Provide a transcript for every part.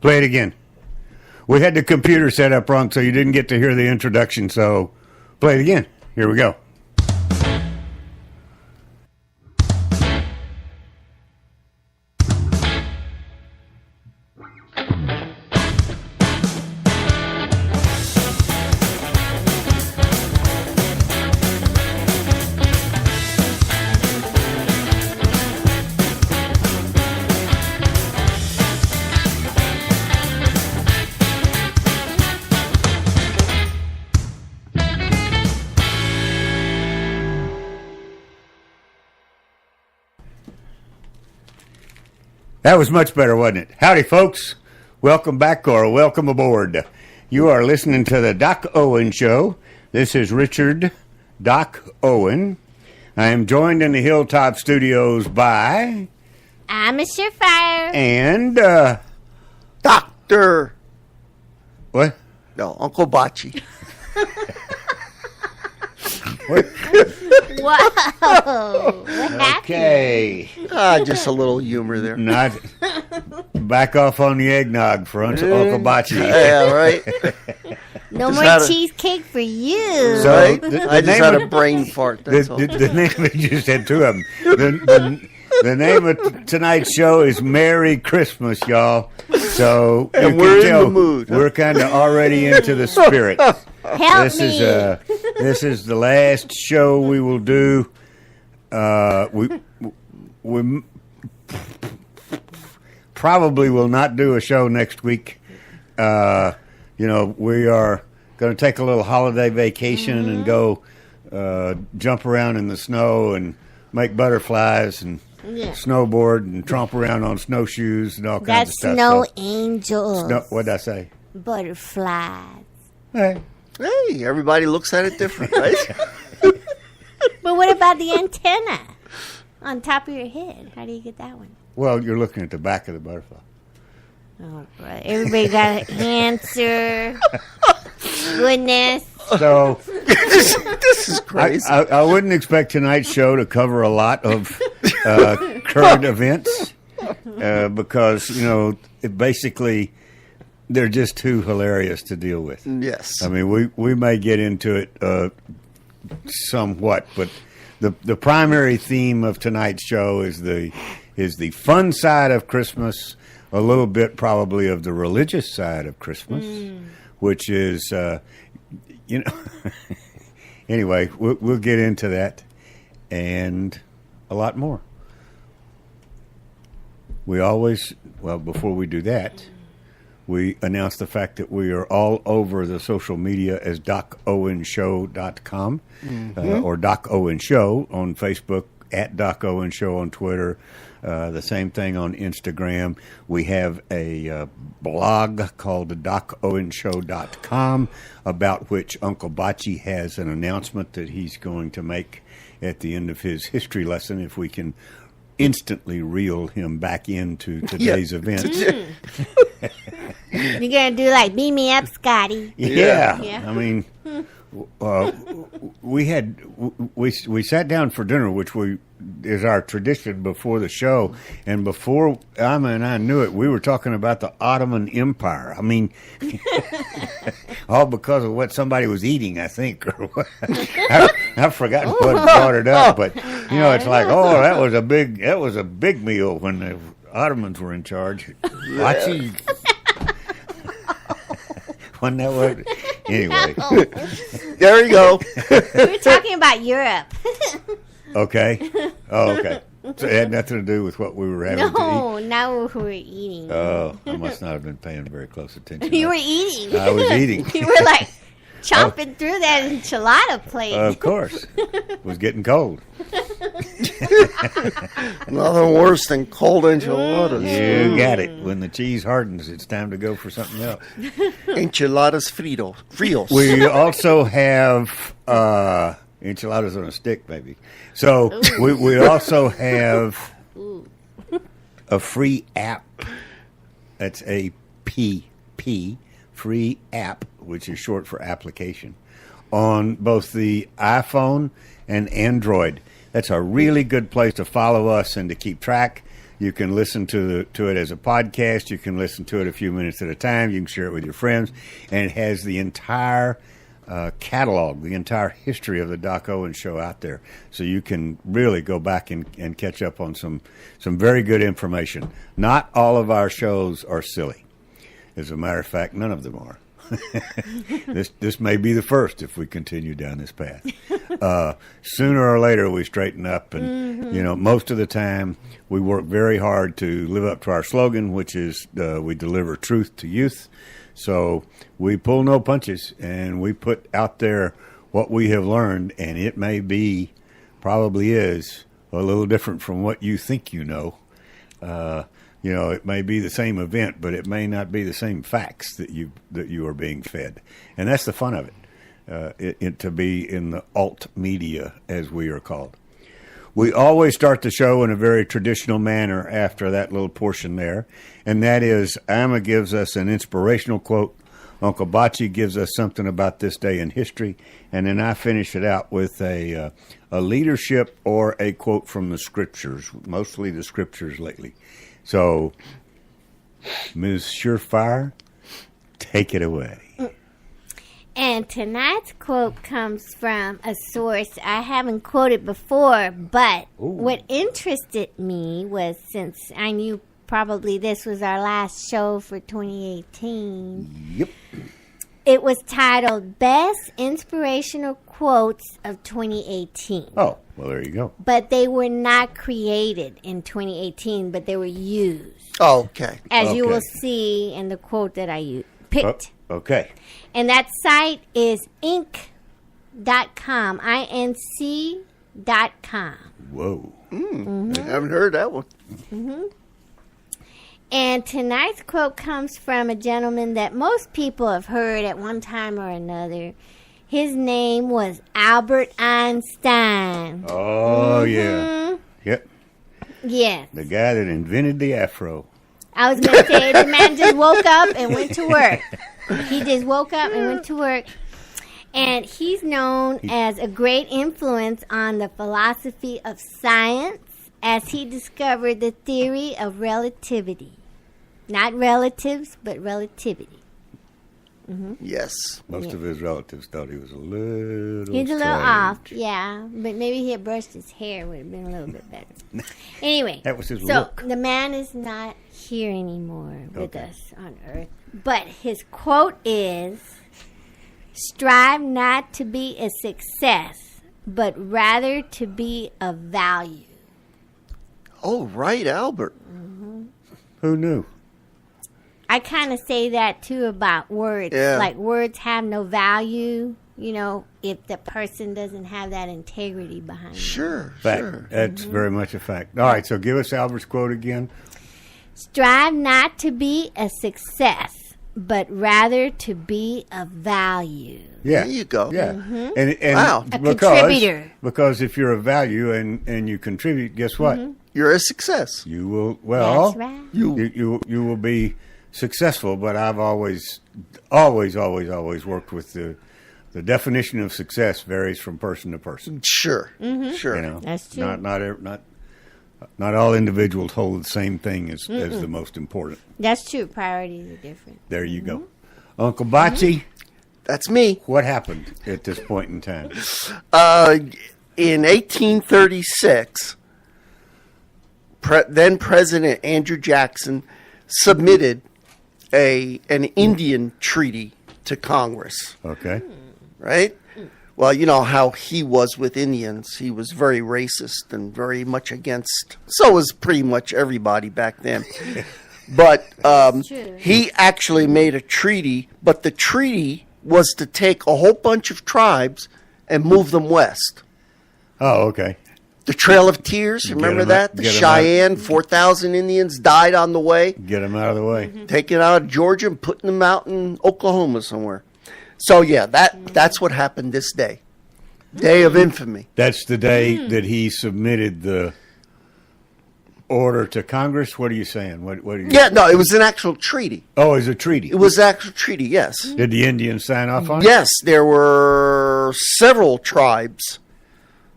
Play it again. We had the computer set up wrong, so you didn't get to hear the introduction, so play it again. Here we go. That was much better, wasn't it? Howdy, folks. Welcome back or welcome aboard. You are listening to the Doc Owen Show. This is Richard Doc Owen. I am joined in the Hilltop Studios by... I'm a surefire. And, Doctor. What? No, Uncle Bocce. What? Whoa. What happened? Okay. Just a little humor there. Not back off on the eggnog for Uncle Bocce. Yeah, right? No Just more had a- cheesecake for you. So, Right? the I just name had of- a brain fart, that's all. The name of you just had two of them. The name of tonight's show is Merry Christmas, y'all. So And you we're can in tell the mood, huh? we're kind of already into the spirit. Help This me. this is the last show we will do. We probably will not do a show next week. We are going to take a little holiday vacation and go jump around in the snow and make butterflies and snowboard and tromp around on snowshoes and all kinds That's of stuff. snow So, angels. what'd I say? Butterflies. Hey. Hey, everybody looks at it different, right? But what about the antenna on top of your head? How do you get that one? Well, you're looking at the back of the butterfly. Oh, brother. Everybody got an answer. Goodness. So This is crazy. I wouldn't expect tonight's show to cover a lot of current events because, basically they're just too hilarious to deal with. Yes. I mean, we may get into it somewhat, but the primary theme of tonight's show is the fun side of Christmas, a little bit probably of the religious side of Christmas, which is, anyway, we'll get into that and a lot more. Before we do that, we announce the fact that we are all over the social media as DocOwenShow.com or Doc Owen Show on Facebook, at Doc Owen Show on Twitter, the same thing on Instagram. We have a blog called DocOwenShow.com about which Uncle Bocce has an announcement that he's going to make at the end of his history lesson if we can instantly reel him back into today's events. You're going to do like, beam me up, Scotty. Yeah. Yeah. I mean, we sat down for dinner, which is our tradition before the show, and before Alma and I knew it, we were talking about the Ottoman Empire. I mean, all because of what somebody was eating, I think. Or what. I've forgotten what brought it up, but it's like, that was a big meal when the Ottomans were in charge. Watching. Wasn't that what? Anyway. There you go. We were talking about Europe. Okay. Oh, okay. So it had nothing to do with what we were having to No, now we were eating. eat. I must not have been paying very close attention. You were eating. I was eating. You were like chomping through that enchilada plate. Of course. It was getting cold. Nothing worse than cold enchiladas. You got it. When the cheese hardens, it's time to go for something else. Enchiladas fritos. We also have enchiladas on a stick, maybe. So we also have a free app. That's APP, free app, which is short for application, on both the iPhone and Android. That's a really good place to follow us and to keep track. You can listen to it as a podcast. You can listen to it a few minutes at a time. You can share it with your friends, and it has the entire catalog, the entire history of the Doc Owens Show out there. So you can really go back and catch up on some very good information. Not all of our shows are silly. As a matter of fact, none of them are. This may be the first if we continue down this path. Sooner or later we straighten up, and most of the time we work very hard to live up to our slogan, which is we deliver truth to youth. So we pull no punches, and we put out there what we have learned, and it probably is a little different from what you think you know. It may be the same event, but it may not be the same facts that you are being fed, and that's the fun of it. To be in the alt media, as we are called. We always start the show in a very traditional manner after that little portion there, and that is Alma gives us an inspirational quote, Uncle Bocce gives us something about this day in history, and then I finish it out with a leadership or a quote from the scriptures, mostly the scriptures lately. So, Ms. Surefire, take it away. And tonight's quote comes from a source I haven't quoted before, but what interested me was, since I knew probably this was our last show for 2018. Yep. It was titled Best Inspirational Quotes of 2018. Oh, well, there you go. But they were not created in 2018, but they were used. Oh, okay. As you will see in the quote that I picked. Okay. And that site is inc.com, INC.com. Whoa. I haven't heard that one. Mm-hmm. And tonight's quote comes from a gentleman that most people have heard at one time or another. His name was Albert Einstein. Oh, yeah. Yep. Yes. The guy that invented the afro. I was going to say, the man just woke up and went to work. He just woke up and went to work. And he's known as a great influence on the philosophy of science, as he discovered the theory of relativity. Not relatives, but relativity. Mm-hmm. Yes. Most of his relatives thought he was a little He's a little strange. off, yeah. But maybe he had brushed his hair, would have been a little bit better. Anyway. That was his so look. the man is not here anymore with us on Earth. But his quote is, strive not to be a success, but rather to be of value. Oh, right, Albert. Mm-hmm. Who knew? I kind of say that, too, about words. Yeah. Like, words have no value, if the person doesn't have that integrity behind it. Sure, Fact. sure. That's very much a fact. All right, so give us Albert's quote again. Strive not to be a success, but rather to be of value. Yeah. There you go. Yeah. Mm-hmm. And Wow. A contributor. Because if you're of value and you contribute, guess what? Mm-hmm. You're a success. You will, well, That's right. you will be successful, but I've always worked with the definition of success varies from person to person. Sure, sure. That's true. Not all individuals hold the same thing as the most important. That's true. Priorities are different. There you go. Uncle Bocce, That's me. what happened at this point in time? In 1836, then President Andrew Jackson submitted an Indian treaty to Congress. Okay. Right? Well, you know how he was with Indians. He was very racist and very much against. So was pretty much everybody back then. But he actually made a treaty, but the treaty was to take a whole bunch of tribes and move them west. Oh, okay. The Trail of Tears, remember that? The Cheyenne, 4,000 Indians died on the way. Get them out of the way. Taking out of Georgia and putting them out in Oklahoma somewhere. So, yeah, that's what happened this day. Day of infamy. That's the day that he submitted the order to Congress. What are you saying? What are you? Yeah, no, it was an actual treaty. Oh, it's a treaty. It was an actual treaty, yes. Did the Indians sign off on it? Yes, there were several tribes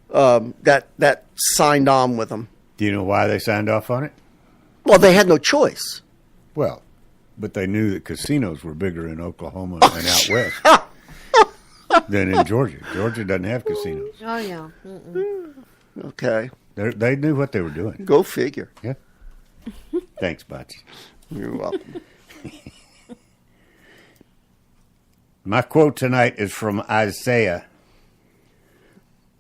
that signed on with them. Do you know why they signed off on it? Well, they had no choice. Well, but they knew that casinos were bigger in Oklahoma and out west than in Georgia. Georgia doesn't have casinos. Oh, no. Mm-mm. Okay. They knew what they were doing. Go figure. Yeah. Thanks, Bocce. You're welcome. My quote tonight is from Isaiah.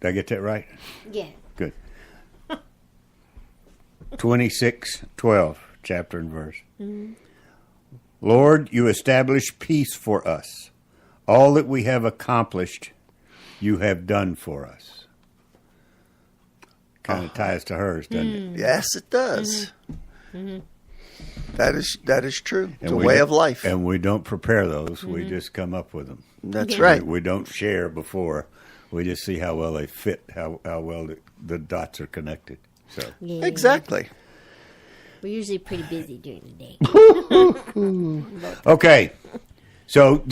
Did I get that right? Yeah. Good. 26:12, chapter and verse. Mm-hmm. Lord, you establish peace for us. All that we have accomplished, you have done for us. Kind of ties to hers, doesn't it? Yes, it does. Mm-hmm. That is true. It's a we way don't- of life. And we don't prepare those. We just come up with them. That's Yeah. right. We don't share before. We just see how well they fit, how well the dots are connected. So Yeah. Exactly. We're usually pretty busy during the day. okay, so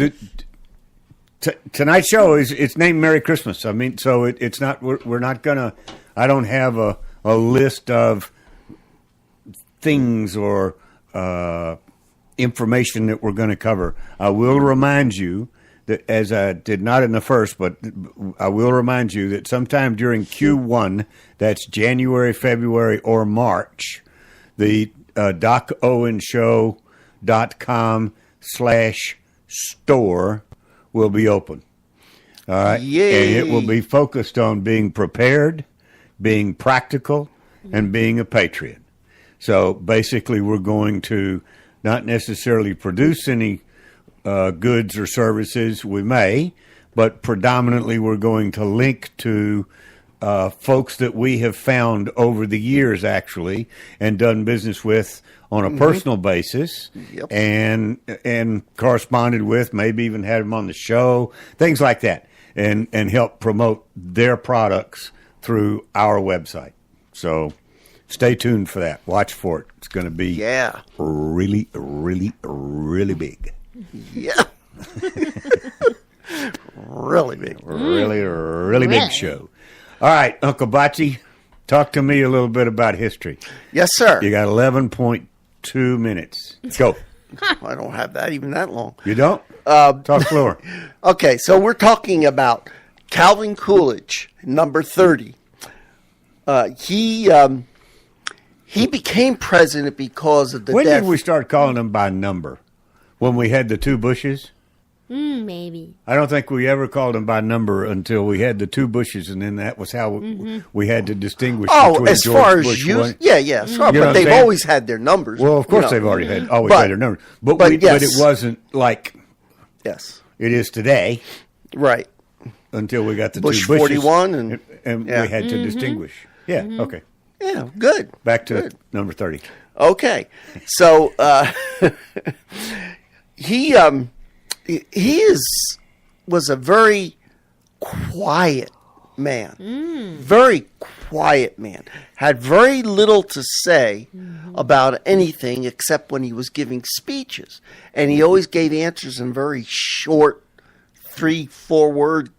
tonight's show it's named Merry Christmas. I mean, so it's not we're not gonna. I don't have a list of things or information that we're going to cover. I will remind you that, as I did not in the first, but I will remind you that sometime during Q1, that's January, February, or March, the DocOwenShow.com/store will be open. All right. Yay. And it will be focused on being prepared, being practical, and being a patriot. So basically, we're going to not necessarily produce any goods or services. We may, but predominantly we're going to link to folks that we have found over the years, actually, and done business with on a personal basis, Yep. and corresponded with, maybe even had them on the show, things like that, and help promote their products through our website. So stay tuned for that. Watch for it. It's going to be really, really, really big. Yeah. Really big. Really, really big Really? show. All right, Uncle Bocce, talk to me a little bit about history. Yes, sir. You got 11.2 minutes. Go. I don't have that even that long. You don't? Talk slower. Okay, so we're talking about Calvin Coolidge, number 30. He became president because of the When death. did we start calling them by number? When we had the two Bushes? Maybe. I don't think we ever called them by number until we had the two Bushes, and then that was how we had to distinguish between as George far as Bush you, one. sure, You know but what I'm they've saying? always had their numbers. Well, of course you know. they've already had always But- had their numbers, but yes. it wasn't like Yes, it is today right. until we got the Bush two Bushes, 41 and yeah. we had to distinguish. Yeah, okay. Yeah, good. Back to Good. number 30. Okay, so he was a very quiet man, very quiet man. Had very little to say about anything except when he was giving speeches, and he always gave answers in very short, 3-4 word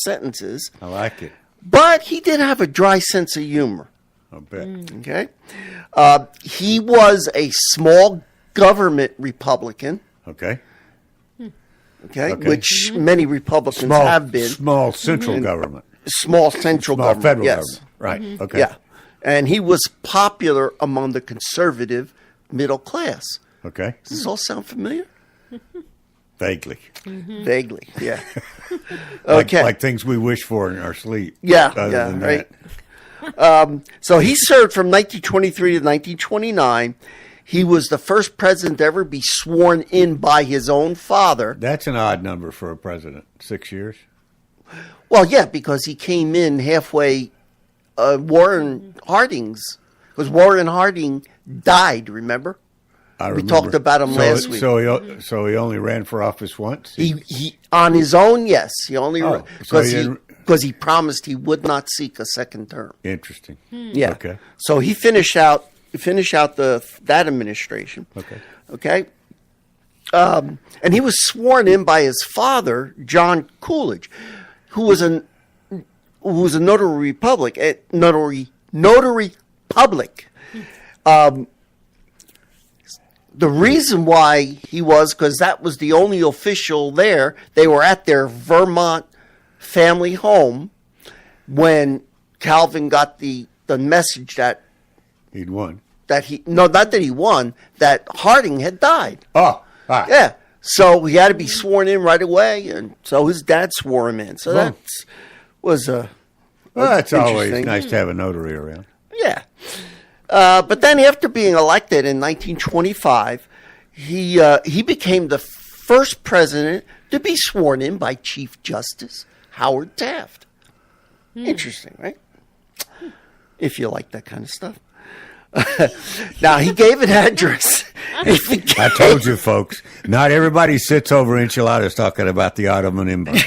sentences. I like it. But he did have a dry sense of humor. I bet. Okay, he was a small government Republican. Okay. Okay, Okay. which many Republicans have been. Small central government. Small central Small government. federal yes. government. Right. Okay. Yeah, and he was popular among the conservative middle class. Okay. Does this all sound familiar? Vaguely. Vaguely, yeah. Like, Okay. like things we wish for in our sleep. Yeah, Other yeah, than right. that. So he served from 1923 to 1929. He was the first president to ever be sworn in by his own father. That's an odd number for a president. 6 years. Well, yeah, because he came in halfway. Warren Harding's, because Warren Harding died. Remember? I We remember. talked about him last week. So he only ran for office once. He on his own, yes. He only Oh, so because he he didn't- because he promised he would not seek a second term. Interesting. Yeah. Okay. So he finished out that administration. Okay. Okay. And he was sworn in by his father, John Coolidge, who was a notary public. the reason why he was, because that was the only official there. They were at their Vermont family home when Calvin got the message that He'd won. not that he won, that Harding had died. Oh, all right. Yeah. So he had to be sworn in right away, and so his dad swore him in. So that was Well, it's always interesting. nice to have a notary around. Yeah. But then after being elected in 1925, he became the first president to be sworn in by Chief Justice Howard Taft. Interesting, right? If you like that kind of stuff. Now, he gave an address. I told you, folks, not everybody sits over enchiladas talking about the Ottoman Empire.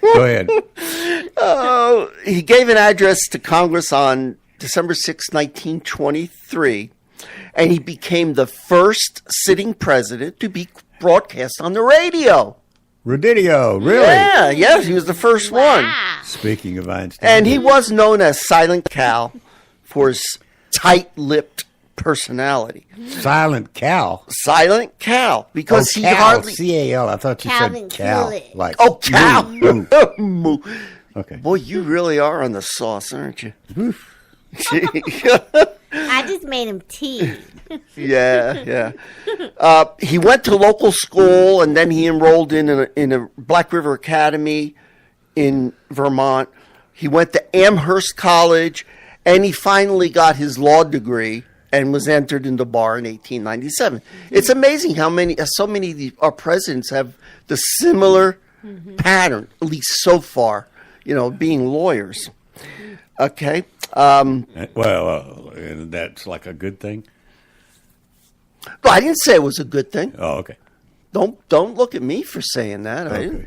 Go ahead. He gave an address to Congress on December 6, 1923, and he became the first sitting president to be broadcast on the radio. Radidio, really? Yeah, yes, he was the first one. Wow. Speaking of Einstein. And he was known as Silent Cal for his tight-lipped personality. Silent Cal. Silent Cal, because he Cal, hardly... C-A-L. I thought you Calvin said Cal. Coolidge. Like, Oh, Cal! Moo. Okay. Boy, you really are on the sauce, aren't you? I just made him tea. Yeah. He went to local school, and then he enrolled in a Black River Academy in Vermont. He went to Amherst College, and he finally got his law degree and was entered into bar in 1897. It's amazing how so many of our presidents have the similar pattern, at least so far, being lawyers. Okay. Well, that's like a good thing. But I didn't say it was a good thing. Oh, okay. Don't look at me for saying that. I didn't.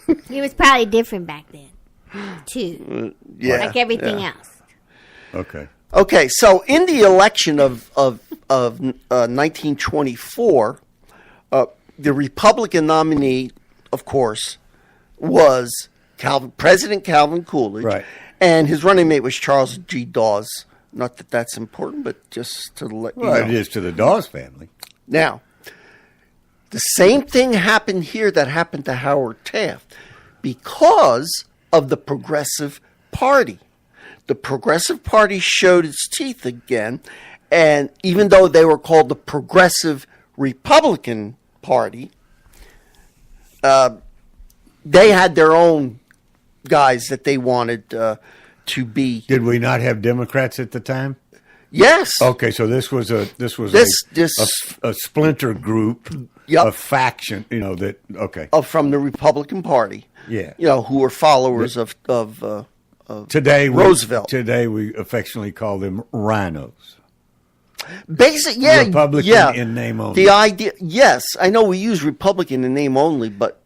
Okay. He was probably different back then, too. Yeah, Like everything yeah. else. Okay. Okay, so in the election of 1924, the Republican nominee, of course, was President Calvin Coolidge, Right. and his running mate was Charles G. Dawes. Not that that's important, but just to let you know. Well, it is to the Dawes family. Now, the same thing happened here that happened to Howard Taft because of the Progressive Party. The Progressive Party showed its teeth again, and even though they were called the Progressive Republican Party, they had their own guys that they wanted to be. Did we not have Democrats at the time? Yes. Okay, so this was a splinter group, Yep. a faction. Okay. From the Republican Party. Yeah. Who were followers of Today, Roosevelt. Today, we affectionately call them rhinos. Republican in name only. The idea, yes, I know we use Republican in name only, but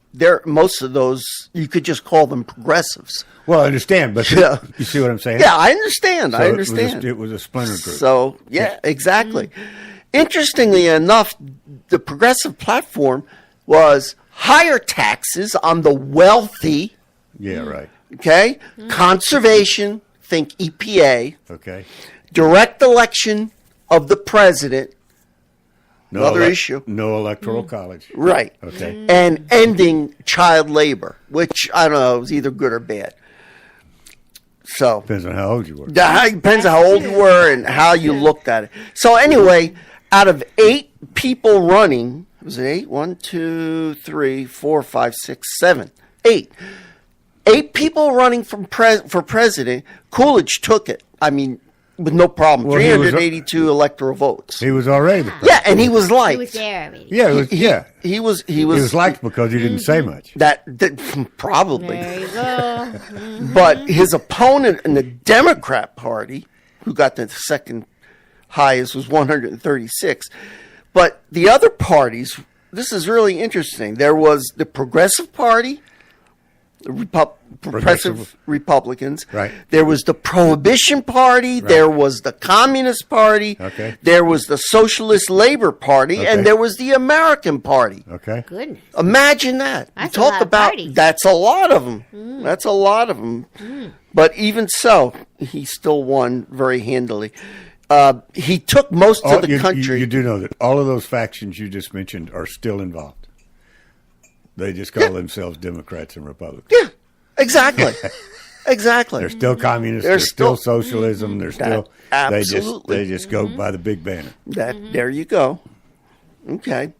most of those you could just call them progressives. Well, I understand, but Yeah. you see what I'm saying? Yeah, I understand. So I understand. It was a splinter group. So yeah, exactly. Interestingly enough, the progressive platform was higher taxes on the wealthy. Yeah, right. Okay, conservation. Think EPA. Okay. Direct election of the president. No Another issue. No electoral college. Right. Okay. And ending child labor, which I don't know, is either good or bad. So Depends on how old you were. it depends on how old you were and how you looked at it. So anyway, out of 8 people running, was it 8? 1, 2, 3, 4, 5, 6, 7. 8. 8 people running for president. Coolidge took it. I mean, with no problem. Well, he was- 382 electoral votes. He was already the president. Yeah, and he was liked. He was there already. Yeah, He was He was liked because he didn't say much. that probably. There you go. But his opponent in the Democrat Party, who got the second highest, was 136. But the other parties, this is really interesting. There was the Progressive Party, the Progressive Republicans. Right. There was the Prohibition Party. Right. There was the Communist Party. Okay. There was the Socialist Labor Party. Okay. And there was the American Party. Okay. Goodness. Imagine that. That's You a talk lot of about parties. that's a lot of them. That's a lot of them. But even so, he still won very handily. he took most of the country. You do know that all of those factions you just mentioned are still involved. They just call themselves Democrats and Republicans. Yeah, exactly. Exactly. They're still communists. They're still socialism. They're still absolutely. They just go by the big banner. There you go. Okay.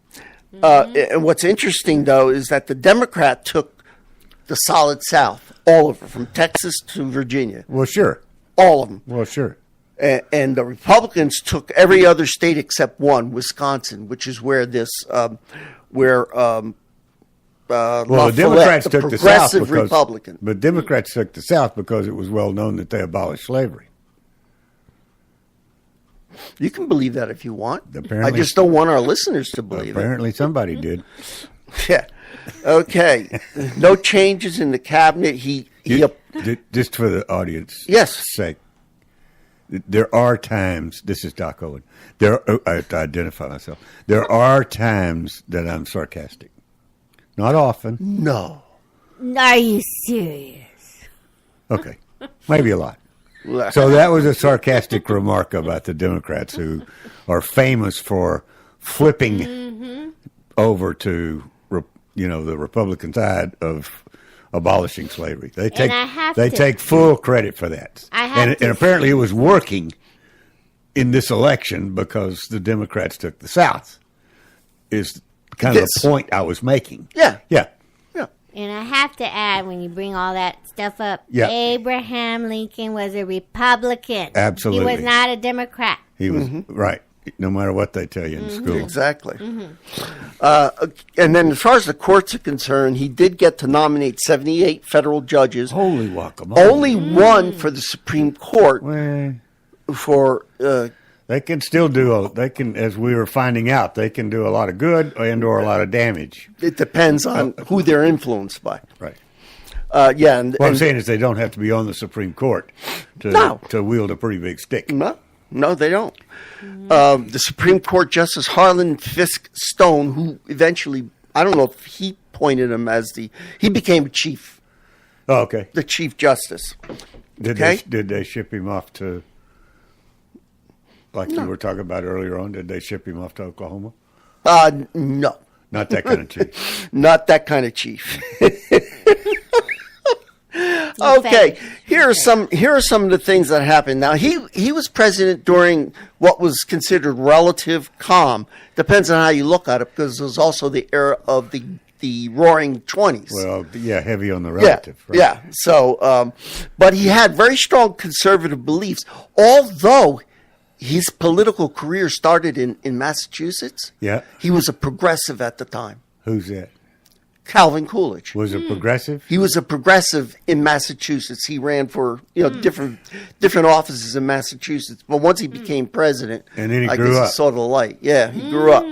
And what's interesting though is that the Democrat took the solid South, all of it, from Texas to Virginia. Well, sure. All of them. Well, sure. And the Republicans took every other state except one, Wisconsin, which is where this the Democrats took the South because Republican. But Democrats took the South because it was well known that they abolished slavery. You can believe that if you want. Apparently, I just don't want our listeners to believe apparently somebody did. Yeah. Okay. No changes in the cabinet. Just for the audience Yes. sake, there are times, this is Doc Owen, I have to identify myself. There are times that I'm sarcastic. Not often. No. Are you serious? Okay. Maybe a lot. So that was a sarcastic remark about the Democrats, who are famous for flipping over to, the Republican side of abolishing slavery. They take full credit for that. And apparently it was working in this election because the Democrats took the South. Is kind of the point I was making. Yeah. Yeah. And I have to add, when you bring all that stuff up, Yeah. Abraham Lincoln was a Republican. Absolutely. He was not a Democrat. He was right. No matter what they tell you in school. Exactly. And then as far as the courts are concerned, he did get to nominate 78 federal judges. Holy guacamole. Only one for the Supreme Court Well, for... they can still as we were finding out, they can do a lot of good or a lot of damage. it depends on who they're influenced by. Right. And What I'm saying is they don't have to be on the Supreme Court to wield a pretty big stick. No, they don't. The Supreme Court Justice Harlan Fiske Stone, who eventually, I don't know if he appointed him he became chief. Oh, okay. The Chief Justice. Did they ship him off to, you were talking about earlier on, did they ship him off to Oklahoma? No. Not that kind of chief. Not that kind of chief. Okay, here are some of the things that happened. Now he was president during what was considered relative calm. Depends on how you look at it, because it was also the era of the Roaring 20s. Well, yeah, heavy on the relative. Yeah, right? yeah. So, but he had very strong conservative beliefs, although his political career started in Massachusetts. Yeah. He was a progressive at the time. Who's that? Calvin Coolidge. Was it progressive? He was a progressive in Massachusetts. He ran for different offices in Massachusetts. But once he became president, And then he I grew guess up. He saw the light. Yeah, he grew up.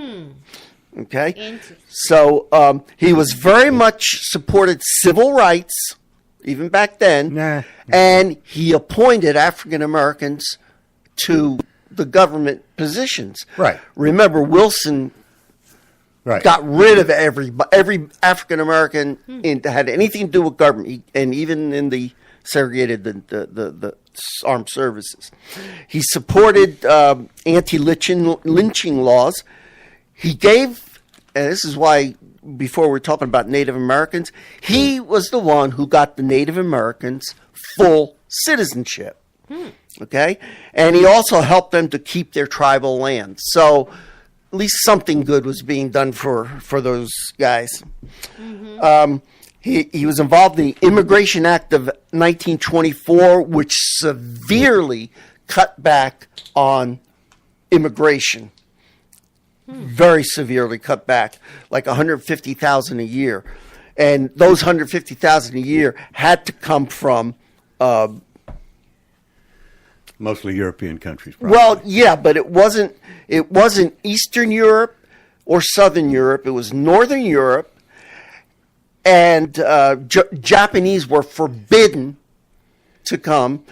Okay, Interesting. so he was very much supported civil rights, even back then, and he appointed African Americans to the government positions. Right. Remember, Wilson. Right. Got rid of every African American that had anything to do with government, and even in the segregated the armed services. He supported anti-lynching laws. He gave, and this is why before we're talking about Native Americans, he was the one who got the Native Americans full citizenship. Okay, and he also helped them to keep their tribal land. So at least something good was being done for those guys. He was involved in the Immigration Act of 1924, which severely cut back on immigration. Very severely cut back, like 150,000 a year. And those 150,000 a year had to come from Mostly European countries, probably. well, yeah, but it wasn't Eastern Europe or Southern Europe. It was Northern Europe, and Japanese were forbidden to come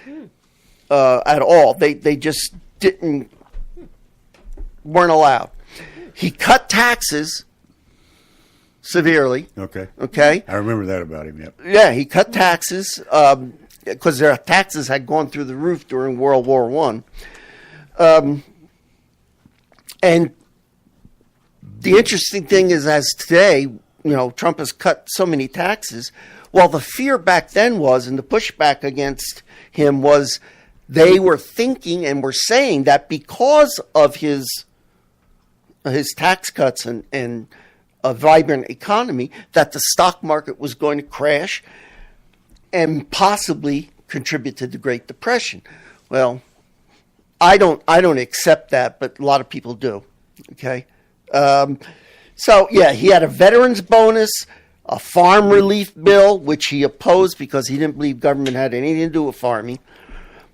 at all. They just weren't allowed. He cut taxes severely. Okay. I remember that about him, yep. Yeah, he cut taxes because their taxes had gone through the roof during World War I. And the interesting thing is, as today, Trump has cut so many taxes. Well, the fear back then was, and the pushback against him was, they were thinking and were saying that because of his tax cuts and a vibrant economy, that the stock market was going to crash and possibly contribute to the Great Depression. Well, I don't accept that, but a lot of people do. Okay. So yeah, he had a veterans bonus, a farm relief bill, which he opposed because he didn't believe government had anything to do with farming.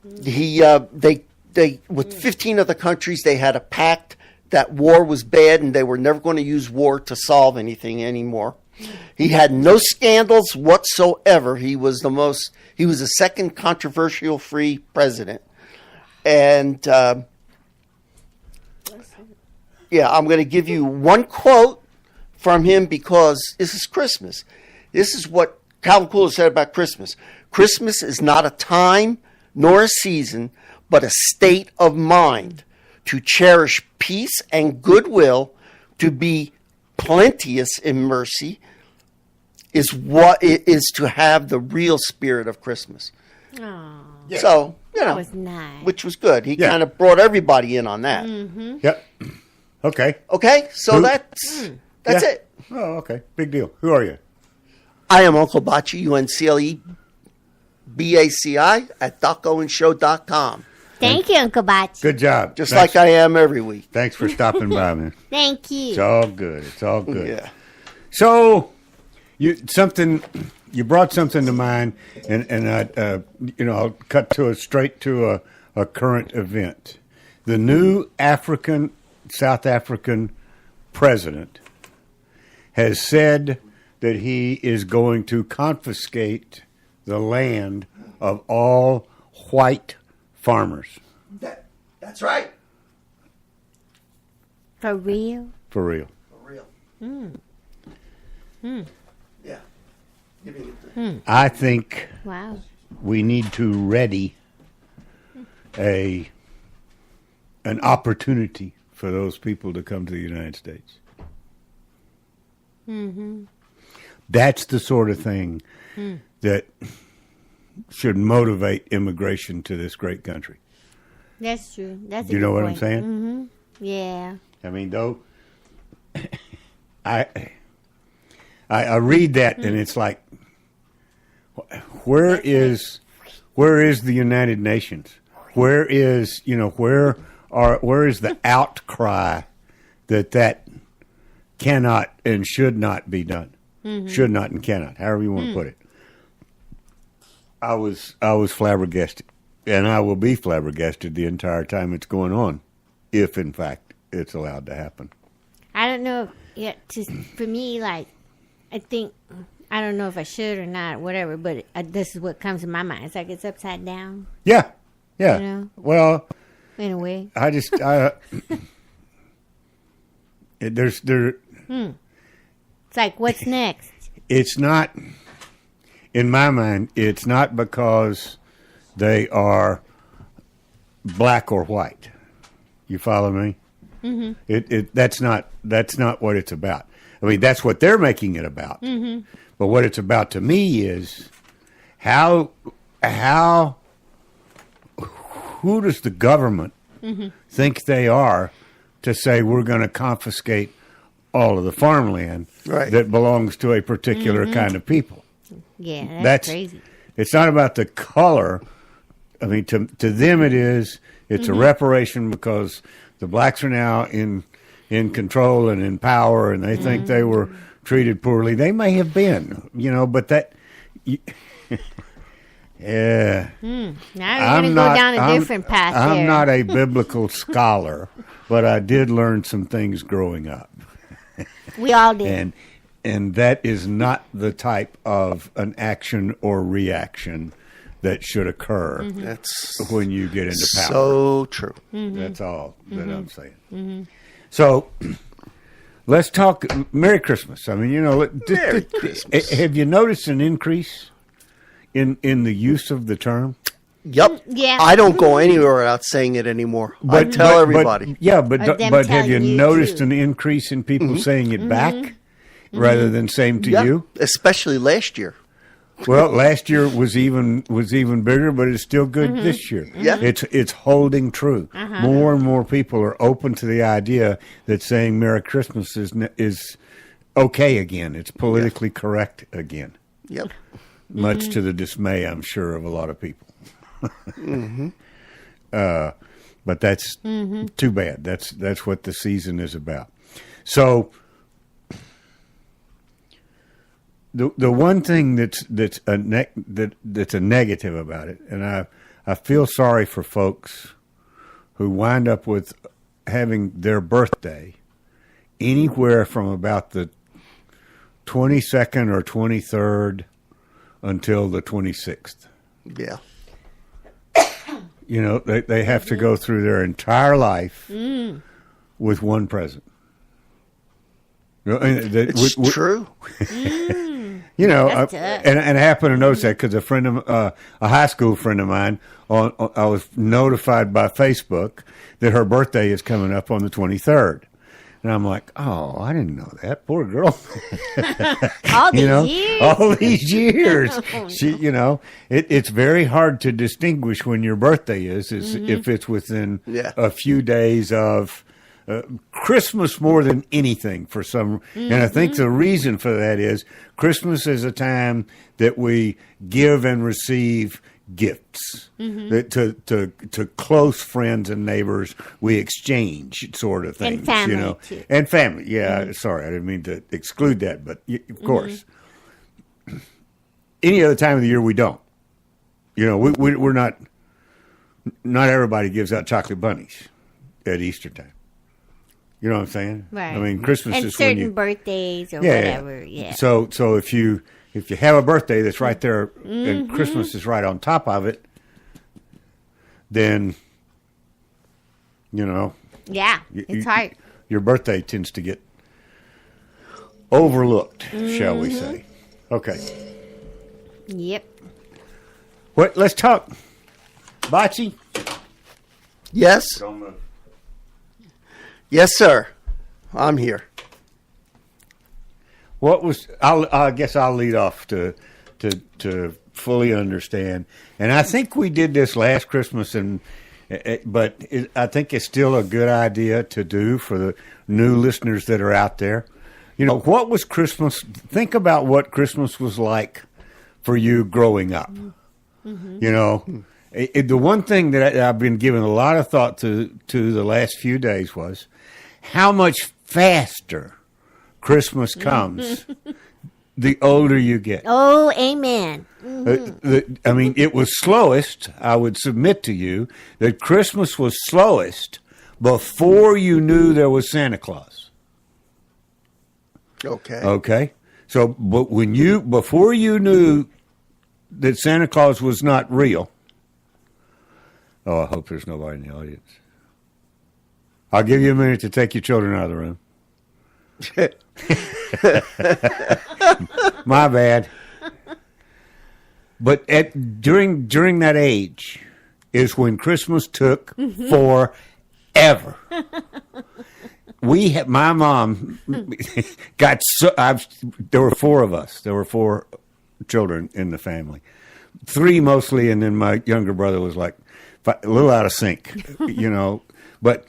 They with 15 other countries, they had a pact that war was bad and they were never going to use war to solve anything anymore. He had no scandals whatsoever. He was the second controversial free president. And I'm going to give you one quote from him because this is Christmas. This is what Calvin Coolidge said about Christmas. Christmas is not a time nor a season, but a state of mind to cherish peace and goodwill, to be plenteous in mercy, is what it is to have the real spirit of Christmas. Oh, yeah. So, that was nice. Which was good. He kind of brought everybody in on that. Mm-hmm. Yep. Okay. Okay, so that's it. Oh, okay. Big deal. Who are you? I am Uncle Bachi, UNCLEBACI at DocOwenShow.com. Thank you, Uncle Bachi. Good job. Just like I am every week. Thanks for stopping by, man. Thank you. It's all good. It's all good. Yeah. So, you brought something to mind, and I'll cut straight to a current event. The new South African president has said that he is going to confiscate the land of all white farmers. That's right. For real? For real. For real. Yeah. Give me the I think Wow. we need to ready an opportunity for those people to come to the United States. Mm-hmm. That's the sort of thing that should motivate immigration to this great country. That's true. That's You a know good what point. I'm saying? Mm-hmm. Yeah. I mean, though, I read that and it's like, where is the United Nations? Where is the outcry that cannot and should not be done? Mm-hmm. Should not and cannot, however you want to put it. I was flabbergasted, and I will be flabbergasted the entire time it's going on, if in fact it's allowed to happen. I don't know. For me, like, I don't know if I should or not, whatever, but this is what comes to my mind. It's like it's upside down. Yeah. You know? Well, in a way. it's like, what's next? It's not, in my mind, it's not because they are black or white. You follow me? Mm-hmm. That's not what it's about. I mean, that's what they're making it about. Mm-hmm. But what it's about to me is who does the government think they are to say we're going to confiscate all of the farmland that belongs to a particular kind of people? Yeah, that's crazy. It's not about the color. I mean, to them it is. It's a reparation because the blacks are now in control and in power, and they think they were treated poorly. They may have been, but that... Yeah. Now we're going to go down a different path there. I'm not a biblical scholar, but I did learn some things growing up. We all did. And that is not the type of an action or reaction that should occur That's when you get into power. so true. That's all that I'm saying. So let's talk Merry Christmas. I mean, Merry Christmas. Have you noticed an increase in the use of the term? Yep. Yeah. I don't go anywhere without saying it anymore. I tell everybody. But them have you telling you noticed too. an increase in people saying it back rather than same to Yeah, you? especially last year. Well, last year was even bigger, but it's still good this year. Yeah. It's holding true. More and more people are open to the idea that saying Merry Christmas is okay again. It's politically correct again. Yep. Much to the dismay, I'm sure, of a lot of people. But that's too bad. That's what the season is about. So the one thing that's a negative about it, and I feel sorry for folks who wind up with having their birthday anywhere from about the 22nd or 23rd until the 26th. Yeah. You know, they have to go through their entire life with one present. You know, and It's true. You know, That's tough. and I happen to notice that because a high school friend of mine, I was notified by Facebook that her birthday is coming up on the 23rd. And I'm like, oh, I didn't know that. Poor girl. All these You know, years. all these years. She, you know, it's very hard to distinguish when your birthday is if it's within Yeah. a few days of Christmas more than anything for some. And I think the reason for that is Christmas is a time that we give and receive gifts. That to close friends and neighbors, we exchange sort of things. And family, you know, too. and family. Yeah, sorry, I didn't mean to exclude that, but of course, any other time of the year we don't. You know, we're not. Not everybody gives out chocolate bunnies at Easter time. You know what I'm saying? Right. I mean, Christmas And is when certain you birthdays or yeah. whatever. Yeah. So if you have a birthday that's right there and Christmas is right on top of it, then you know. Yeah. It's hard. Your birthday tends to get overlooked, shall we say? Okay. Yep. What? Let's talk. Bocce. Yes. Don't move. Yes, sir. I'm here. What was? I guess I'll lead off to fully understand. And I think we did this last Christmas, but I think it's still a good idea to do for the new listeners that are out there. You know, what was Christmas? Think about what Christmas was like for you growing up. You know, the one thing that I've been giving a lot of thought to the last few days was how much faster Christmas comes the older you get. Oh, amen. I mean, it was slowest, I would submit to you, that Christmas was slowest before you knew there was Santa Claus. Okay. Okay? So, but before you knew that Santa Claus was not real, oh, I hope there's nobody in the audience. I'll give you a minute to take your children out of the room. My bad. But during that age is when Christmas took forever. My mom got there were four of us. There were four children in the family, three mostly, and then my younger brother was like a little out of sync, you know. But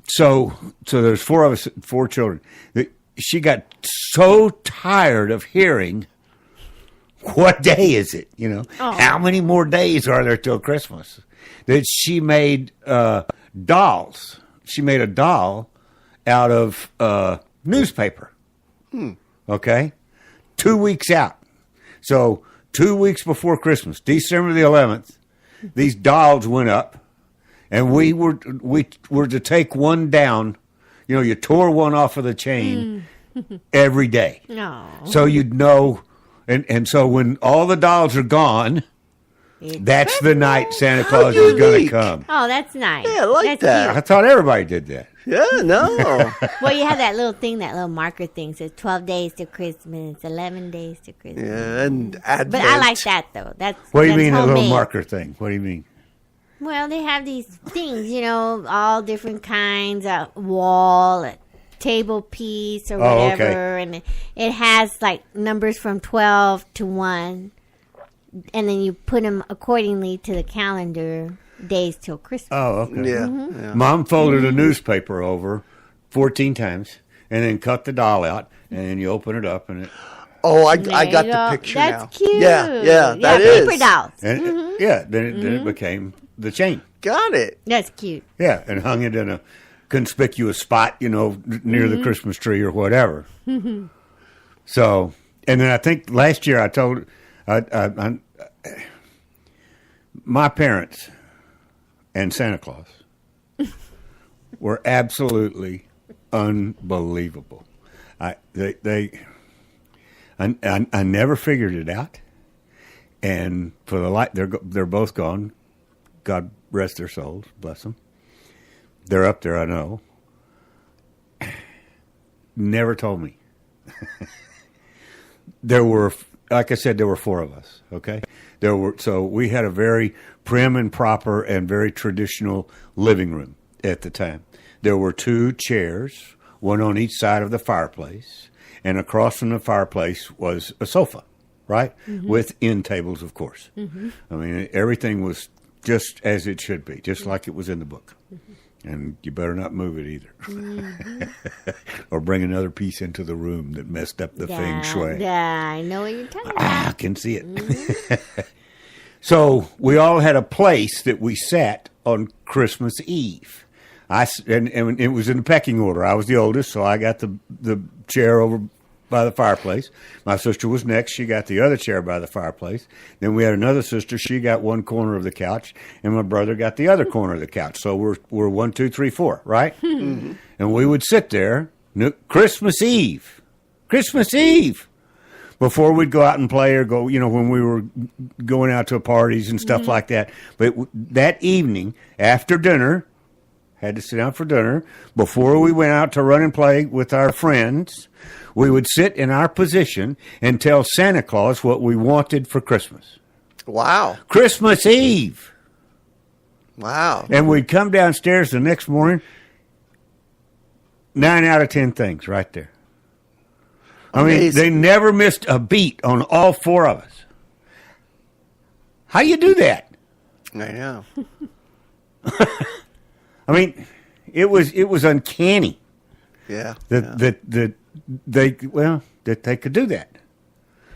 so there's four of us, four children. She got so tired of hearing, what day is it? You know, how many more days are there till Christmas? That she made dolls. She made a doll out of newspaper. Okay, 2 weeks out. So 2 weeks before Christmas, December the 11th, these dolls went up, and we were to take one down. You know, you tore one off of the chain every day. No. So you'd know, and so when all the dolls are gone, that's the night Santa Claus is going to unique. come. Oh, that's nice. Yeah, I like That's that. I thought everybody did that. Yeah, no. cute. Well, you have that little thing, that little marker thing. Says 12 days to Christmas, 11 days to Christmas. Yeah, and Advent. But I like that though. That's What do you mean, a little homemade. marker thing? What do you mean? Well, they have these things, all different kinds of wall, a table piece, or whatever, and it has like numbers from 12 to 1, and then you put them accordingly to the calendar days till Christmas. Oh, okay. Yeah. Mom folded a newspaper over 14 times and then cut the doll out, and then you open it up and it. Oh, I There got you the go. picture That's now. cute. Yeah, that is. Paper dolls. And then it became the chain. Got it. That's cute. Yeah, and hung it in a conspicuous spot, near the Christmas tree or whatever. So, and then I think last year I told my parents and Santa Claus were absolutely unbelievable. I never figured it out, and for the light, they're both gone. God rest their souls, bless them. They're up there, I know. Never told me. There were, like I said, there were 4 of us. Okay, so we had a very prim and proper and very traditional living room at the time. There were 2 chairs, one on each side of the fireplace, and across from the fireplace was a sofa, right? With end tables, of course. I mean, everything was just as it should be, just like it was in the book. And you better not move it either. Or bring another piece into the room that messed up the feng shui. Yeah, I know what you're talking about. I can see it. So we all had a place that we sat on Christmas Eve. And it was in the pecking order. I was the oldest, so I got the chair over by the fireplace. My sister was next. She got the other chair by the fireplace. Then we had another sister. She got one corner of the couch, and my brother got the other corner of the couch. So we're 1, 2, 3, 4, right? And we would sit there Christmas Eve, before we'd go out and play or go, when we were going out to parties and stuff like that. But that evening after dinner, had to sit down for dinner. Before we went out to run and play with our friends, we would sit in our position and tell Santa Claus what we wanted for Christmas. Wow. Christmas Eve. Wow. And we'd come downstairs the next morning, 9 out of 10 things right there. I mean, Amazing. they never missed a beat on all 4 of us. How do you do that? I know. I mean, it was uncanny. Yeah. That they could do that.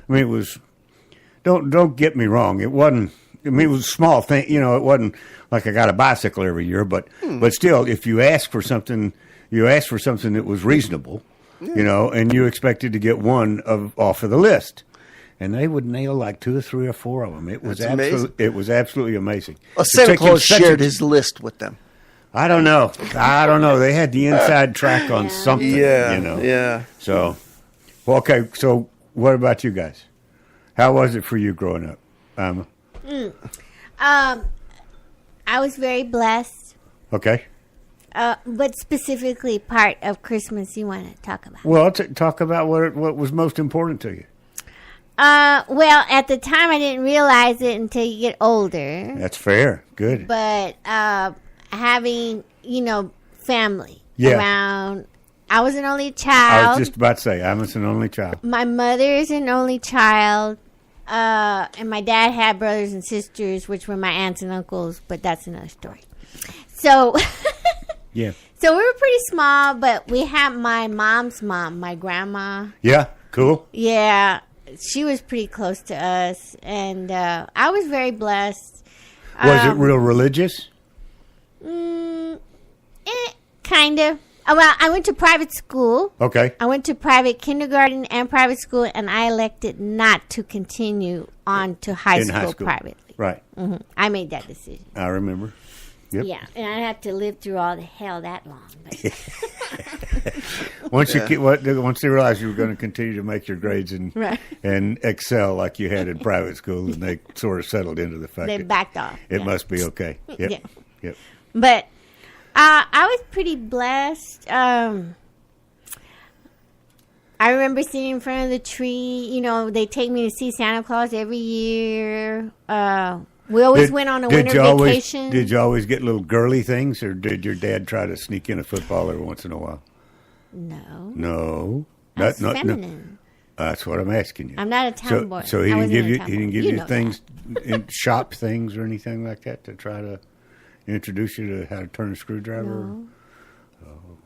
I mean, it was. Don't get me wrong. It wasn't. I mean, it was a small thing. It wasn't like I got a bicycle every year. But still, if you ask for something, that was reasonable. And you expected to get one off of the list. And they would nail like 2 or 3 or 4 of them. It was absolutely amazing. Santa Claus shared his list with them. I don't know. They had the inside track on something. Yeah. Yeah. So, well, okay. So, what about you guys? How was it for you growing up? I was very blessed. Okay. But specifically, part of Christmas you want to talk about? Well, talk about what was most important to you. Well, at the time I didn't realize it until you get older. That's fair. Good. But having, family around. I was an only child. I was just about to say, I was an only child. My mother is an only child. And my dad had brothers and sisters, which were my aunts and uncles, but that's another story. So, Yeah. So we were pretty small, but we had my mom's mom, my grandma. Yeah. Cool. Yeah. She was pretty close to us, and I was very blessed. Was it real religious? Kind of. Well, I went to private school. Okay. I went to private kindergarten and private school, and I elected not to continue on to high school privately. Right. Mm-hmm. I made that decision. I remember. Yep. Yeah, and I have to live through all the hell that long. Once they realized you were going to continue to make your grades and excel like you had in private school, and they sort of settled into the fact they backed off. It must be okay. Yep. Yeah. Yep. But I was pretty blessed. I remember sitting in front of the tree. They take me to see Santa Claus every year. We always went on a winter vacation. Did you always get little girly things, or did your dad try to sneak in a football every once in a while? No. No. That's No. feminine. That's what I'm asking you. I'm not a tomboy. So he I didn't wasn't give a you tomboy. things, shop things or anything like that to try to introduce you to how to turn a screwdriver. No.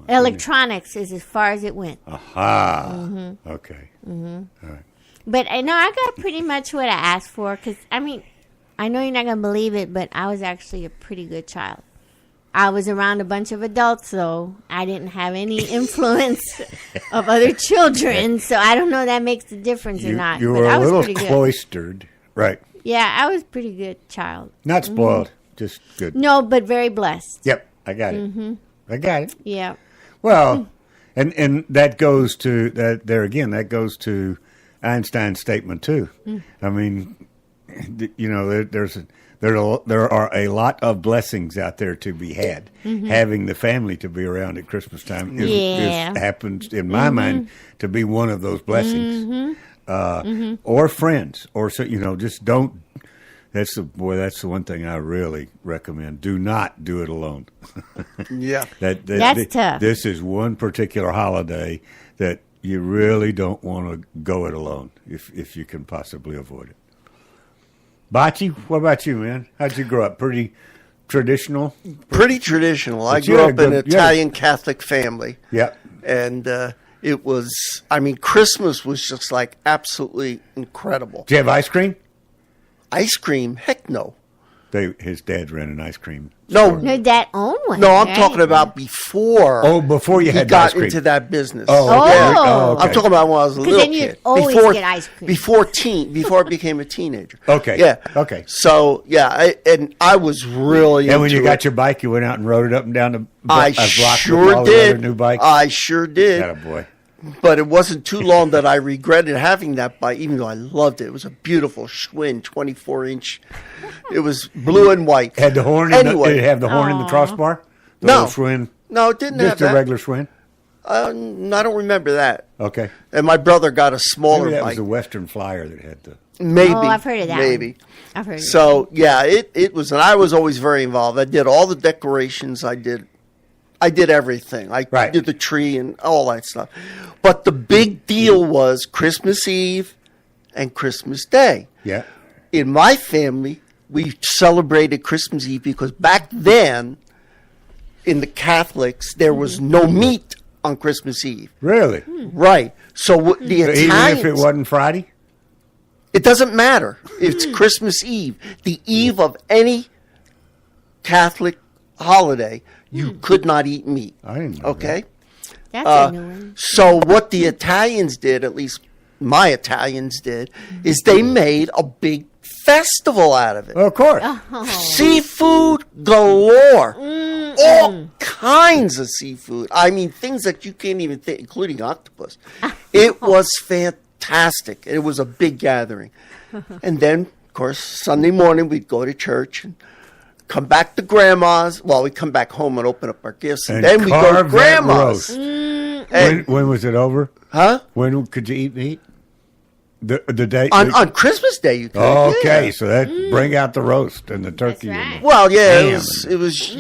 Electronics is as far as it went. Aha. Mm-hmm. Okay. Mm-hmm. All right. But I know I got pretty much what I asked for. Because I mean, I know you're not gonna believe it, but I was actually a pretty good child. I was around a bunch of adults, so I didn't have any influence of other children. So I don't know if that makes a difference or not. You but were I a was little pretty good. cloistered, right? Yeah, I was pretty good child. Not spoiled, just good. No, but very blessed. Yep, I got it. I got it. Yeah. Well, and that goes to that there again. That goes to Einstein's statement too. I mean, you know, there are a lot of blessings out there to be had. Having the family to be around at Christmas time happens in my mind to be one of those blessings. Or friends, or so just don't. That's the one thing I really recommend. Do not do it alone. Yeah. That's tough. This is one particular holiday that you really don't want to go it alone if you can possibly avoid it. Bocce, what about you, man? How'd you grow up? Pretty traditional? Pretty traditional. I But you grew had up in a an good- Italian Catholic family. Yeah. And it was, Christmas was just like absolutely incredible. Did you have ice cream? Ice cream? Heck no. His dad ran an ice cream No. store. No, that own one. No, I'm right? talking about before. Oh, before you he had got ice cream. into that business. Oh, Yeah. Oh. okay. I'm talking about when I was a 'Cause little then you'd kid. always get ice cream. Before I became a teenager. Okay. Yeah. Okay. So yeah, I was really. And when you into got it. your bike, you went out and rode it up and down the I a block sure with all the other did. new bikes. I sure did. Attaboy. But it wasn't too long that I regretted having that bike, even though I loved it. It was a beautiful Schwinn 24-inch. It was blue and white. Had the horn. Anyway. Did it have the horn in the Aw. crossbar? The No. little Schwinn? No, it didn't Just have a that. regular Schwinn? I don't remember that. Okay. And my brother got a smaller Maybe that was bike. the Western Flyer that had the. Maybe. Oh, I've heard of that. Maybe. I've heard of So yeah, it was, and I was always very involved. I did all the decorations. I did everything. I Right. did the tree and all that stuff. But the big deal was Christmas Eve and Christmas Day. Yeah. In my family, we celebrated Christmas Eve because back then, in the Catholics, there was no meat on Christmas Eve. Really? Right. So the So Italians, even if it wasn't Friday? it doesn't matter. It's Christmas Eve, the eve of any Catholic holiday. You could not eat meat. I didn't know Okay. That's a new one. So what the Italians did, at least my Italians did, is they made a big festival out of it. Well, of course. Seafood galore. All kinds of seafood. I mean, things that you can't even think, including octopus. It was fantastic. It was a big gathering. And then, of course, Sunday morning we'd go to church and come back to Grandma's. Well, we'd come back home and open up our gifts. And then we'd go to carve that Grandma's. roast. And- When was it over? Huh? When could you eat meat? The day On Christmas Day, you could. Okay, yeah. so that bring out the roast and the turkey. That's and right. Well, yeah, Ham. it was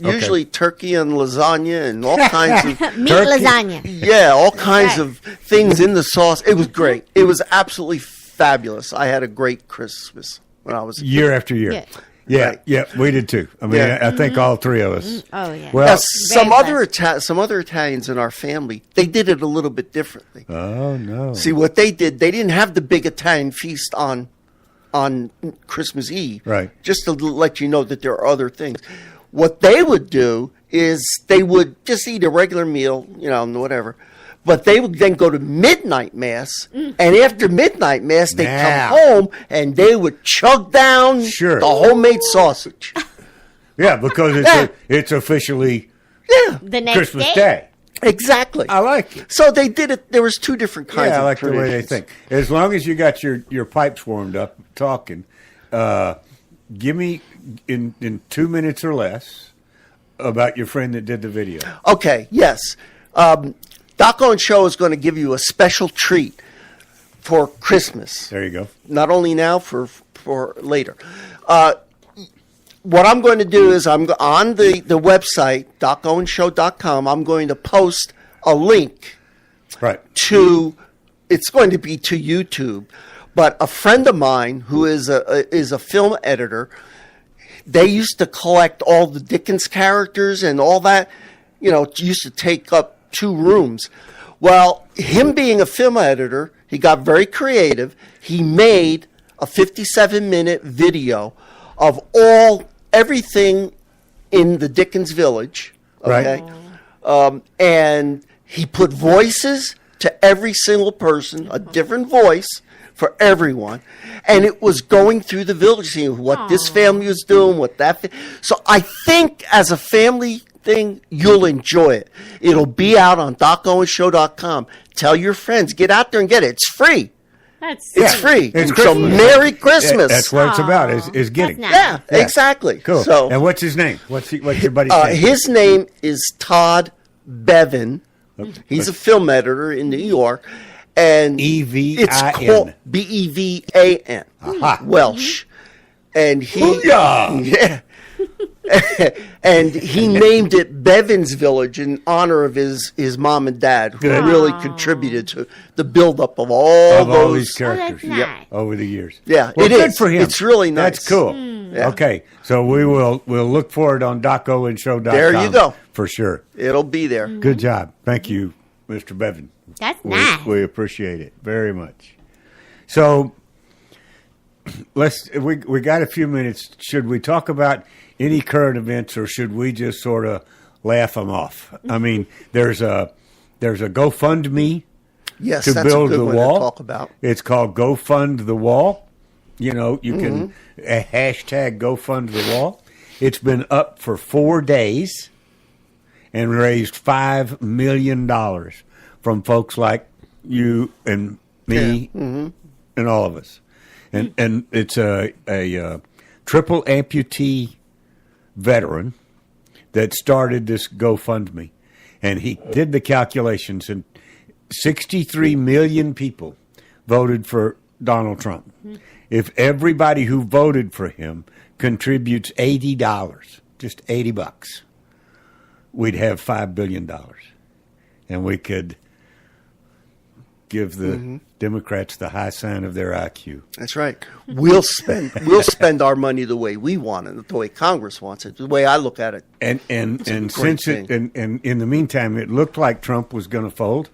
usually turkey and lasagna and all kinds of Meat Turkey. lasagna. all kinds right. of things in the sauce. It was great. It was absolutely fabulous. I had a great Christmas when I was a kid. year after year. Yeah. Yeah, Right. yeah, we did too. I mean, Yeah. I think all three of us. Oh, yeah. Well, Now, some Very other Italians in our family, they did it a little bit differently. oh no. See what they did? They didn't have the big Italian feast on Christmas Eve, Right. Just to let you know that there are other things. What they would do is they would just eat a regular meal, whatever. But they would then go to midnight mass, and after midnight mass, they'd Now. come home and they would chug down Sure. the homemade sausage. Yeah, because Yeah. it's officially Yeah, The next Christmas Day. exactly. I like it. So they did it. There was two different kinds Yeah, I of like the way they traditions. think. As long as you got your pipes warmed up talking, give me in 2 minutes or less about your friend that did the video. Okay, yes. Doc Owen Show is going to give you a special treat for Christmas. There you go. Not only now, for later. What I'm going to do is I'm on the website, docowenshow.com, I'm going to post a link Right. it's going to be to YouTube. But a friend of mine who is a film editor, they used to collect all the Dickens characters and all that, used to take up 2 rooms. Well, him being a film editor, he got very creative. He made a 57-minute video of everything in the Dickens village. Okay. Right. And he put voices to every single person, a different voice for everyone. And it was going through the village, seeing what this family was doing, what that. So I think as a family thing, you'll enjoy it. It'll be out on docowenshow.com. Tell your friends, get out there and get it. It's free. It's free. It's so Christmas. Merry Christmas. That's what it's about. Is getting. That's yeah, nice. exactly. Cool. So, And what's his name? What's your buddy's name? his name is Todd Bevan. He's a film editor in New York, and E-V-I-N. It's called Bevan. Aha. Welsh, and he Booyah! yeah. And he named it Bevan's Village in honor of his mom and dad, who Good. really contributed to the buildup of all Of all those. these characters Oh, that's nice. over the years. Yeah, Well, it good is. for him. It's really nice. That's cool. Yeah. Okay, so we'll look for it on docowenshow.com. There you go. For sure. It'll be there. Good job. Thank you, Mr. Bevan. That's nice. We appreciate it very much. So we got a few minutes. Should we talk about any current events, or should we just sort of laugh them off? I mean, there's a GoFundMe Yes, to that's build a good the one wall. to talk about. It's called Go Fund the Wall. You can hashtag Go Fund the Wall. It's been up for 4 days and raised $5 million from folks like you and me and all of us. And it's a triple amputee veteran that started this GoFundMe. And he did the calculations, and 63 million people voted for Donald Trump. If everybody who voted for him contributes $80, just $80, we'd have $5 billion. And we could give the Democrats the high sign of their IQ. That's right. We'll spend our money the way we want it, the way Congress wants it, the way I look at it. And great since it thing. and in the meantime, it looked like Trump was going to fold,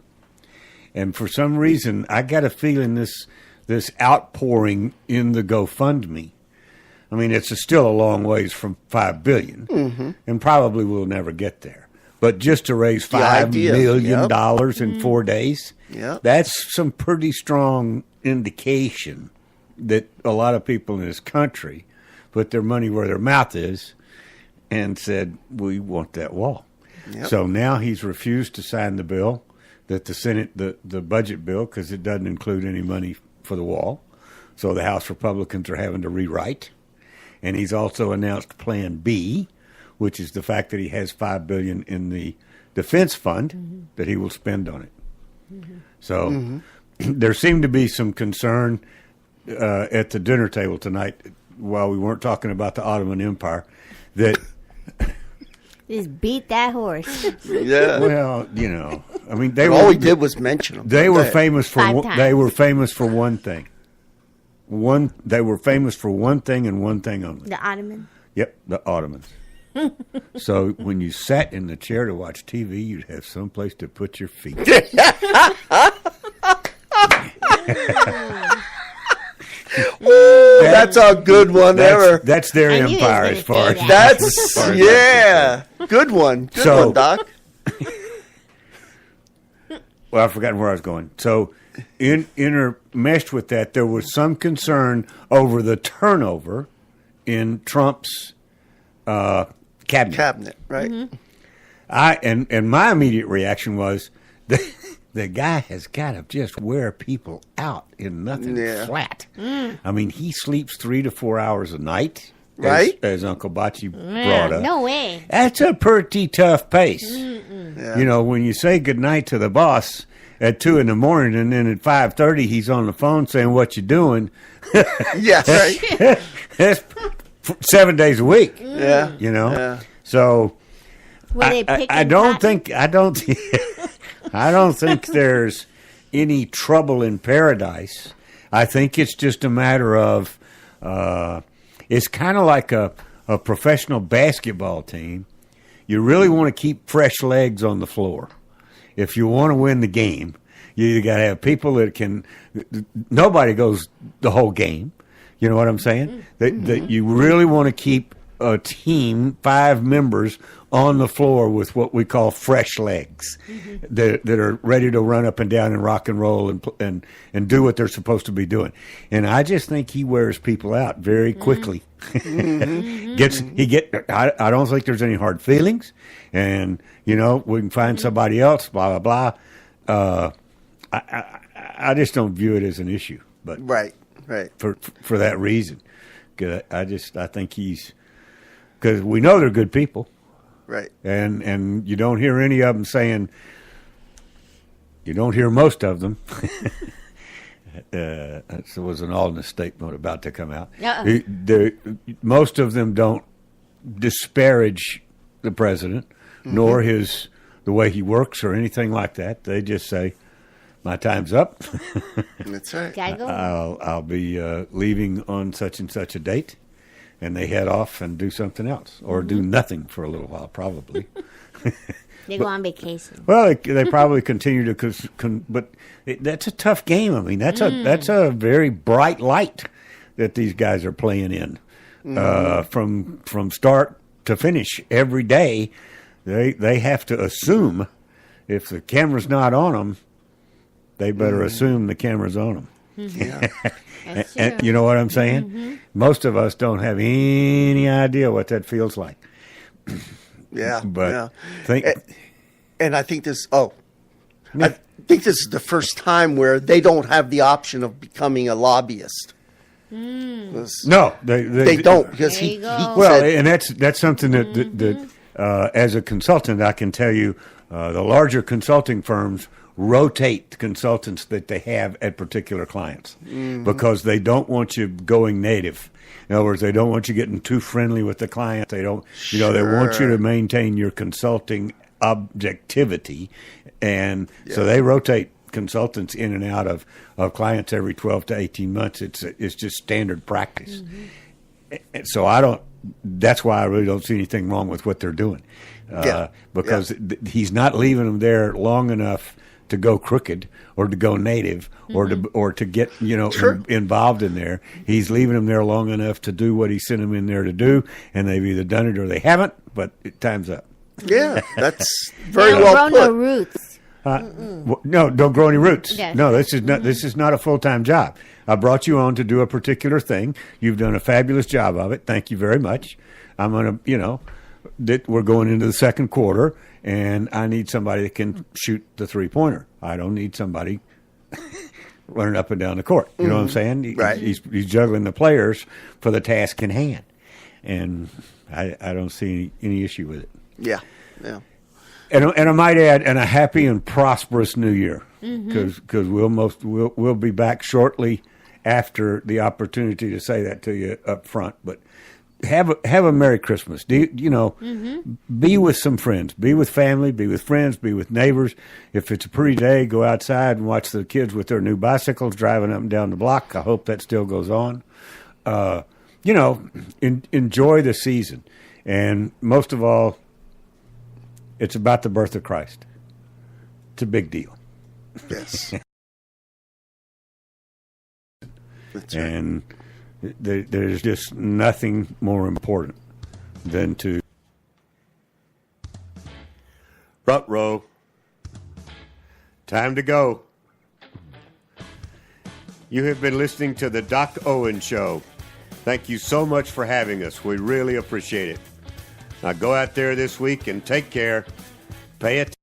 and for some reason, I got a feeling this outpouring in the GoFundMe. I mean, it's still a long ways from $5 billion, and probably we'll never get there. But just to raise $5 million dollars in 4 days, that's some pretty strong indication that a lot of people in this country put their money where their mouth is and said, we want that wall. So now he's refused to sign the bill that the Senate, the budget bill, because it doesn't include any money for the wall. So the House Republicans are having to rewrite. And he's also announced Plan B, which is the fact that he has $5 billion in the defense fund that he will spend on it. So there seemed to be some concern at the dinner table tonight, while we weren't talking about the Ottoman Empire, that Just beat that horse. Yeah. well, I mean, All we did was mention them. They were famous for Five they times. were famous for one thing. They were famous for one thing and one thing only. The Ottoman. Yep, the Ottomans. So when you sat in the chair to watch TV, you'd have someplace to put your feet. That's a good one ever. That's their I knew he was empire gonna as far say as that. That's good one. Good So- one, Doc. Well, I've forgotten where I was going. So, intermeshed with that, there was some concern over the turnover in Trump's cabinet. Cabinet, right? And my immediate reaction was, the guy has got to just wear people out in nothing flat. I mean, he sleeps 3 to 4 hours a night, Right. As Uncle Bocce brought up. No way. That's a pretty tough pace. When you say goodnight to the boss at 2 a.m. and then at 5:30 he's on the phone saying, "What you doing?" Yeah, right. That's 7 days a week. Yeah. You know, Yeah. so Were they picking I don't cotton? think I don't think there's any trouble in paradise. I think it's just a matter of it's kind of like a professional basketball team. You really want to keep fresh legs on the floor. If you want to win the game, you got to have people that can. Nobody goes the whole game. You know what I'm saying? That you really want to keep a team, 5 members, on the floor with what we call fresh legs, that are ready to run up and down and rock and roll and do what they're supposed to be doing. And I just think he wears people out very quickly. I don't think there's any hard feelings, and we can find somebody else. Blah blah blah. I just don't view it as an issue, but Right. for that reason, I think he's, because we know they're good people. Right. And you don't hear any of them saying, you don't hear most of them. There was an Aldous statement about to come out. Most of them don't disparage the president, nor the way he works or anything like that. They just say, my time's up. That's right. Gotta go. I'll be leaving on such and such a date. And they head off and do something else, or do nothing for a little while, probably. They go on vacation. Well, they probably continue to, but that's a tough game. I mean, that's a very bright light that these guys are playing in from start to finish every day. They have to assume if the camera's not on them, they better assume the camera's on them. Yeah. And you know what I'm saying? Most of us don't have any idea what that feels like. Yeah. But yeah. And I think this. I think this is the first time where they don't have the option of becoming a lobbyist. No, They don't, because There you go. Well, said, and that's something that as a consultant, I can tell you, the larger consulting firms rotate the consultants that they have at particular clients because they don't want you going native. In other words, they don't want you getting too friendly with the client. They don't, they want you to maintain your consulting objectivity, and so they rotate consultants in and out of clients every 12 to 18 months. It's just standard practice. And so that's why I really don't see anything wrong with what they're doing, because he's not leaving them there long enough to go crooked or to go native or to get involved in there. He's leaving them there long enough to do what he sent them in there to do, and they've either done it or they haven't. But time's up. Yeah, that's very They well grow put. no roots. No, don't grow any roots. Yes. No, this is not a full-time job. I brought you on to do a particular thing. You've done a fabulous job of it. Thank you very much. I'm going to, that we're going into the second quarter, and I need somebody that can shoot the three-pointer. I don't need somebody running up and down the court. You know what I'm saying? Right. He's juggling the players for the task in hand, and I don't see any issue with it. Yeah. And I might add, and a happy and prosperous New Year, because we'll be back shortly after the opportunity to say that to you up front. But have a Merry Christmas. Be with some friends, be with family, be with friends, be with neighbors. If it's a pretty day, go outside and watch the kids with their new bicycles driving up and down the block. I hope that still goes on. Enjoy the season, and most of all, it's about the birth of Christ. It's a big deal. Yes. That's right. And there's just nothing more important than to front row. Time to go. You have been listening to the Doc Owen Show. Thank you so much for having us. We really appreciate it. Now go out there this week and take care. Pay attention.